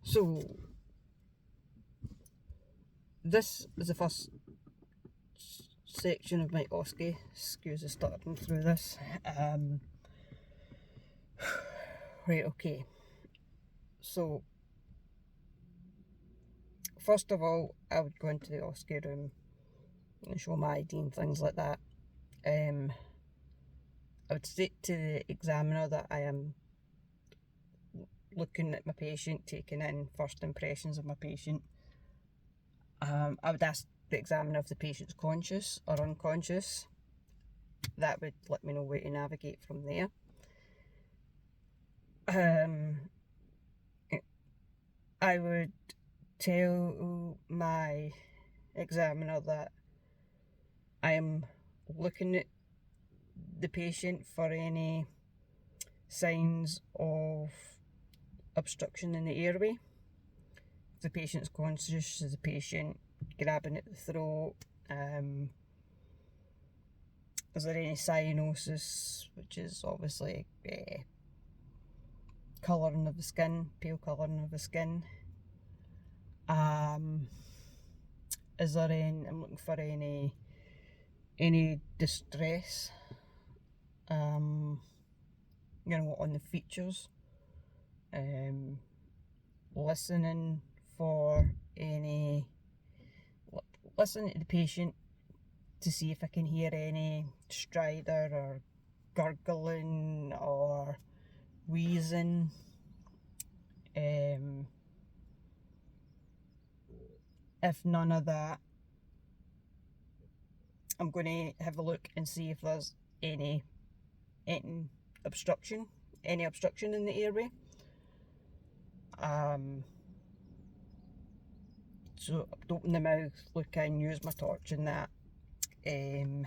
So this is the first section of my OSCE. Excuse me starting through this. Right, okay. So first of all, I would go into the OSCE room and show my ID and things like that. I would state to the examiner that I am looking at my patient, taking in first impressions of my patient. I would ask the examiner if the patient's conscious or unconscious. That would let me know where to navigate from there. I would tell my examiner that I am looking at the patient for any signs of obstruction in the airway. If the patient's conscious, is the patient grabbing at the throat? Is there any cyanosis, which is obviously colouring of the skin, pale colouring of the skin? Is there any? I'm looking for any distress. On the features. Listening to the patient to see if I can hear any stridor or gurgling or wheezing. If none of that, I'm going to have a look and see if there's any obstruction in the airway. So I'd open the mouth, look in, use my torch and that, and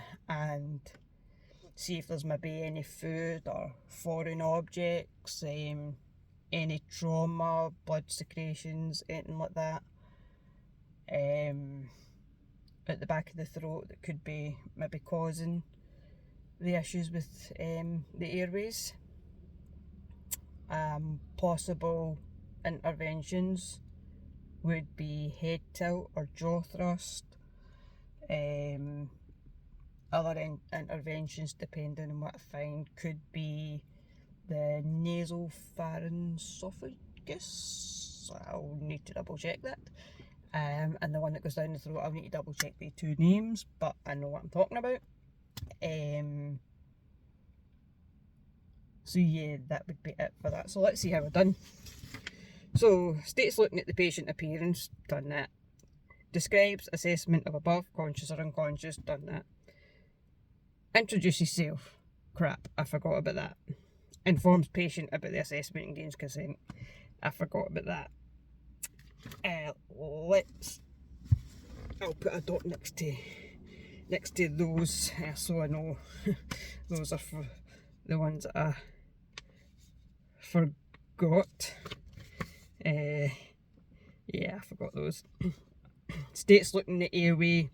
see if there's maybe any food or foreign objects, any trauma, blood secretions, anything like that, at the back of the throat that could be maybe causing the issues with the airways. Possible interventions would be head tilt or jaw thrust. Other interventions, depending on what I find, could be the nasopharyngeal. I'll need to double check that. And the one that goes down the throat, I'll need to double check the two names, but I know what I'm talking about. So yeah, that would be it for that. So let's see how we're done. So states looking at the patient appearance, done that. Describes assessment of above, conscious or unconscious, done that. Introduce yourself, crap, I forgot about that. Informs patient about the assessment and gains consent, I forgot about that. I'll put a dot next to those, so I know those are for the ones that I forgot. Yeah, I forgot those. States looking at airway,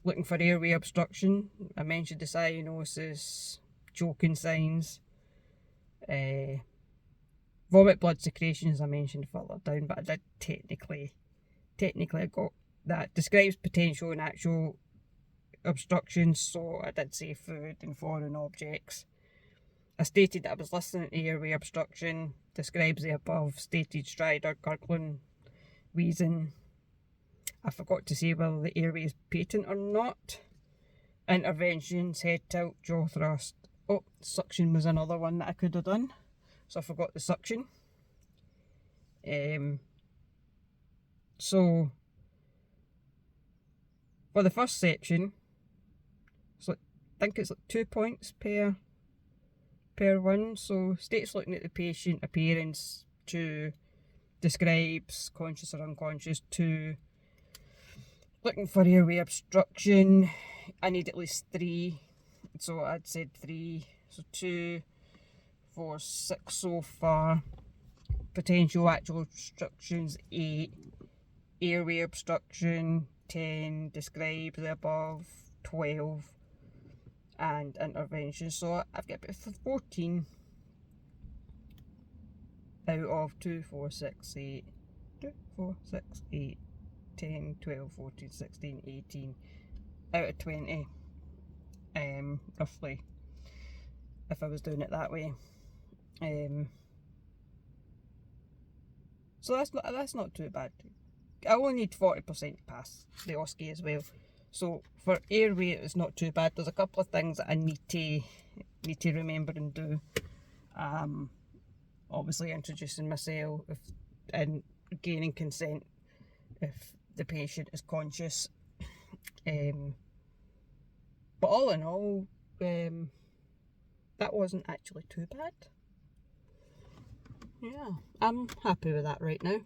looking for airway obstruction. I mentioned the cyanosis, choking signs, vomit, blood secretions I mentioned further down, but I did technically I got that. Describes potential and actual obstructions, so I did say food and foreign objects. I stated that I was listening to airway obstruction. Describes the above. Stated stridor, gurgling, wheezing. I forgot to say whether the airway is patent or not. Interventions, head tilt, jaw thrust. Oh, suction was another one that I could have done, so I forgot the suction. So for the first section, I think it's 2 points per one. So states looking at the patient appearance, 2. Describes conscious or unconscious, 2. Looking for airway obstruction, I need at least 3, so I'd said 3, so 2, 4, 6 so far. Potential actual obstructions, 8. Airway obstruction, 10. Describe the above, 12. And intervention, so I've got about 14 out of 2, 4, 6, 8, 2, 4, 6, 8, 10, 12, 14, 16, 18 out of 20, roughly, if I was doing it that way. So that's not too bad. I only need 40% to pass the OSCE as well. So for Airway, it's not too bad. There's a couple of things that I need to remember and do. Obviously introducing myself and gaining consent if the patient is conscious. But all in all, that wasn't actually too bad. Yeah, I'm happy with that right now.